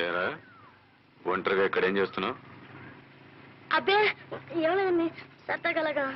ఏరా ఒంటరిగా ఇక్కడ ఏం చేస్తున్నావు? అబ్బే ఏం లేదండి, సరదాగలగా.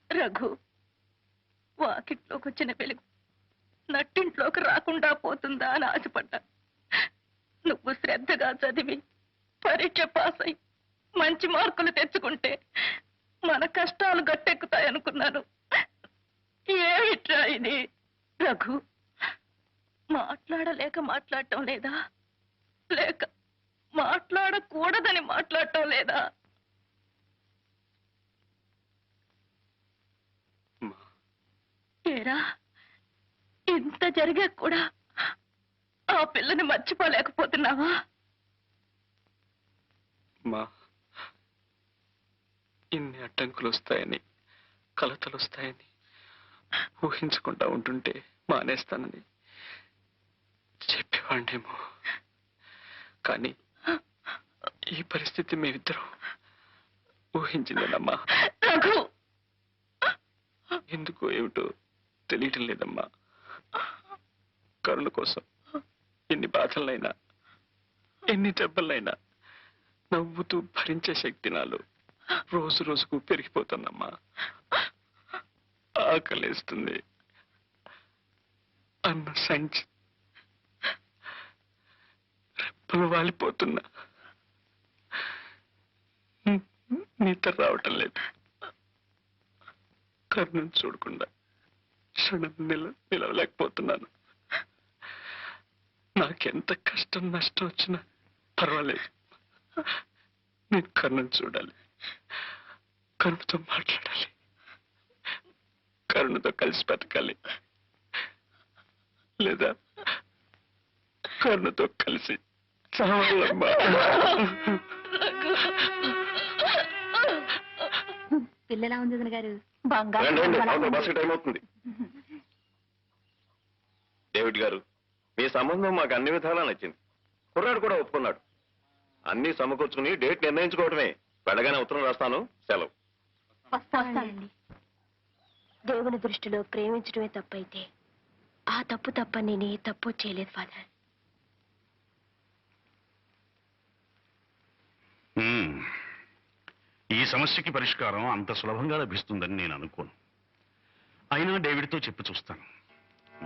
రఘు, వాకిట్లోకి వచ్చిన వెలుగు నట్టింట్లోకి రాకుండా పోతుందా అని ఆశపడ్డా. నువ్వు శ్రద్ధగా చదివి పరీక్ష పాస్ అయి మంచి మార్కులు తెచ్చుకుంటే మన కష్టాలు గట్టెక్కుతాయనుకున్నాను. ఏమిట్రా ఇది? రఘు, మాట్లాడలేక మాట్లాడటం లేదా, లేక మాట్లాడకూడదని మాట్లాడటం లేదా? ఏరా, ఇంత జరిగా కూడా ఆ పిల్లని మర్చిపోలేకపోతున్నావా? మా ఇన్ని అడ్డంకులు వస్తాయని, కలతలు వస్తాయని ఊహించకుండా ఉంటుంటే మానేస్తానని చెప్పేవాడినేమో. కానీ ఈ పరిస్థితి మేమిద్దరం ఊహించిందేనమ్మా. ఎందుకో ఏమిటో తెలియటం లేదమ్మా. కరుణ కోసం ఎన్ని బాధలైనా, ఎన్ని దెబ్బలైనా నవ్వుతూ భరించే శక్తి నాలో రోజు రోజుకు పెరిగిపోతుందమ్మా. ఆకలేస్తుంది అన్న సంచి రెప్పలు వాలిపోతున్నా నిద్ర రావటం లేదు. కర్ణం చూడకుండా క్షణం నిలవలేకపోతున్నాను. నాకెంత కష్టం నష్టం వచ్చినా పర్వాలేదు. నేను కర్ణం చూడాలి, కరుణతో మాట్లాడాలి, కరుణతో కలిసి బతకాలి, లేదా కరుణతో కలిసి చావాలమ్మా. పిల్లలా ఉంది వదిన గారు. టైం అవుతుంది. డేవిడ్ గారు, మీ సంబంధం మాకు అన్ని విధాలా నచ్చింది. కుర్రాడు కూడా ఒప్పుకున్నాడు. అన్ని సమకూర్చుకుని డేట్ నిర్ణయించుకోవటమే. వెళ్ళగానే ఉత్తరం రాస్తాను. సెలవు. వస్తానండి. దేవుని దృష్టిలో ప్రేమించడమే తప్పైతే ఆ తప్పు తప్ప నేను ఏ తప్పు చేయలేదు ఫాదర్. ఈ సమస్యకి పరిష్కారం అంత సులభంగా లభిస్తుందని నేను అనుకోను. అయినా డేవిడ్తో చెప్పి చూస్తాను.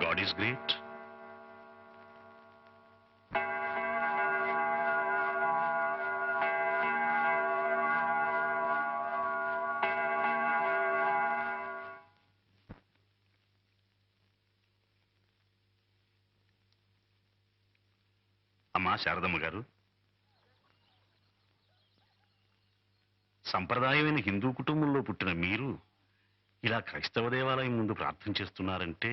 God is great. అమ్మా శారదమ్మ గారు, సంప్రదాయమైన హిందూ కుటుంబంలో పుట్టిన మీరు ఇలా క్రైస్తవ దేవాలయం ముందు ప్రార్థన చేస్తున్నారంటే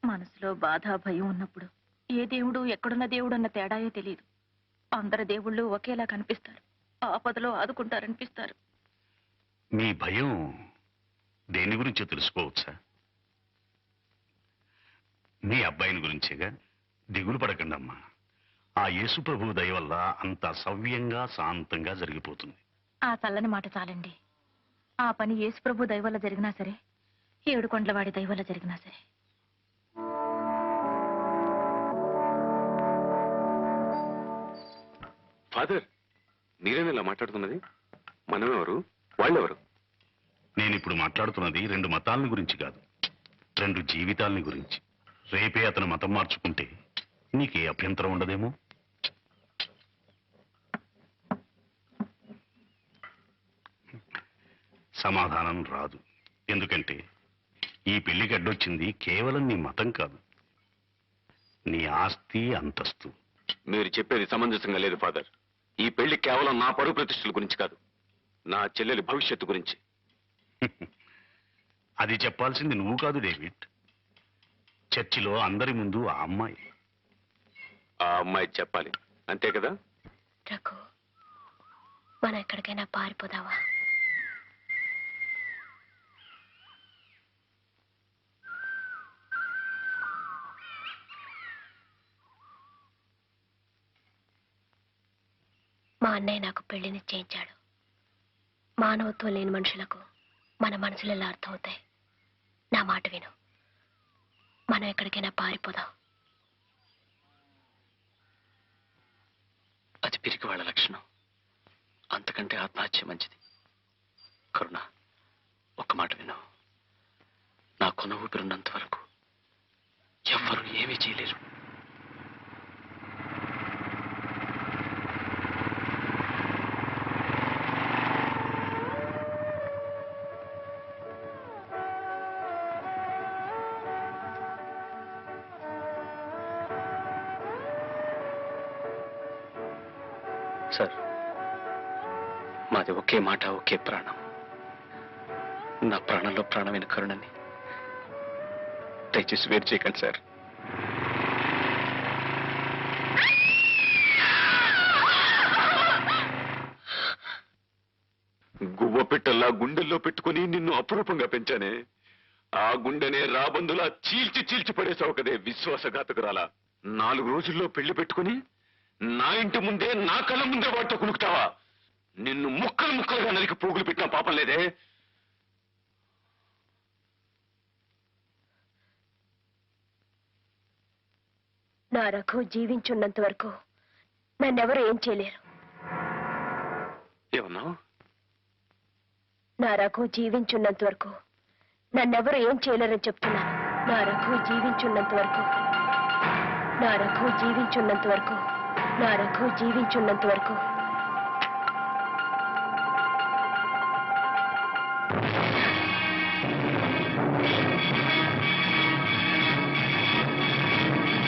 మనసులో బాధ భయం ఉన్నప్పుడు ఏ దేవుడు ఎక్కడున్న దేవుడు అన్న తేడాయో తెలియదు. అందరు దేవుళ్ళు ఒకేలా కనిపిస్తారు. ఆపదలో ఆదుకుంటారనిపిస్తారు. మీ భయం దేని గురించో తెలుసుకోవచ్చా? మీ అబ్బాయిని గురించేగా. దిగులు పడకండి అమ్మా. ఆ యేసు ప్రభు దయ వల్ల అంత సవ్యంగా శాంతంగా జరిగిపోతుంది. ఆ చల్లని మాట చాలండి. ఆ పని యేసుప్రభు దయ వల్ల జరిగినా సరే, ఏడుకొండలవాడి దయ వల్ల జరిగినా సరే. ఫాదర్, మీరేమి ఇలా మాట్లాడుతున్నది? మనమెవరు, వాళ్ళెవరు? నేనిప్పుడు మాట్లాడుతున్నది 2 మతాలని గురించి కాదు, 2 జీవితాలని గురించి. రేపే అతను మతం మార్చుకుంటే నీకే అభ్యంతరం ఉండదేమో. సమాధానం రాదు. ఎందుకంటే ఈ పెళ్లికి అడ్డొచ్చింది కేవలం నీ మతం కాదు, నీ ఆస్తి అంతస్తు. మీరు చెప్పేది సమంజసంగా లేదు ఫాదర్. ఈ పెళ్లి కేవలం నా పరువు ప్రతిష్టల గురించి కాదు, నా చెల్లెలి భవిష్యత్తు గురించి. అది చెప్పాల్సింది నువ్వు కాదు డేవిడ్. చర్చిలో అందరి ముందు ఆ అమ్మాయి చెప్పాలి, అంతే కదా? రఘు, మనం ఎక్కడికైనా పారిపోదావా? మా అన్నయ్య నాకు పెళ్లి నిశ్చయించాడు. మానవత్వం లేని మనుషులకు మన మనసులు ఎలా అర్థమవుతాయి? నా మాట విను, మనం ఎక్కడికైనా పారిపోదాం. అది పిరికి వాళ్ళ లక్షణం. అంతకంటే ఆత్మహత్య మంచిది. కరుణ, ఒక్క మాట విను. నా కొన ఊపిరున్నంత వరకు ఎవ్వరూ ఏమీ చేయలేరు. సార్, మాది ఒకే మాట, ఒకే ప్రాణం. నా ప్రాణంలో ప్రాణమైన కరుణని దయచేసి వేరు చేయకండి సార్. గువ్వ పెట్టల్లా గుండెల్లో పెట్టుకుని నిన్ను అపురూపంగా పెంచానే, ఆ గుండెనే రాబందులా చీల్చి చీల్చి పడేసావు కదే విశ్వాసఘాతకురాలా. 4 రోజుల్లో పెళ్లి పెట్టుకుని నా ఇంటి ముందే, నా కళ్ళ ముందే వాటితో కునుకుతావా? నిన్ను ముక్కలు ముక్కలుగా నరికి పోగులు పెట్టిన పాపం లేదే. నా రఘు జీవించున్నంత వరకు నన్నెవరు ఏం చేయలేరు. ఏమన్నావు? నా రఘు జీవించున్నంత వరకు నన్నెవరు ఏం చేయలేరని చెప్తున్నాను. నా రఘు జీవించున్నంత వరకు, నా రఘు జీవించున్నంత వరకు, నా రఘు జీవించున్నంత వరకు ఆ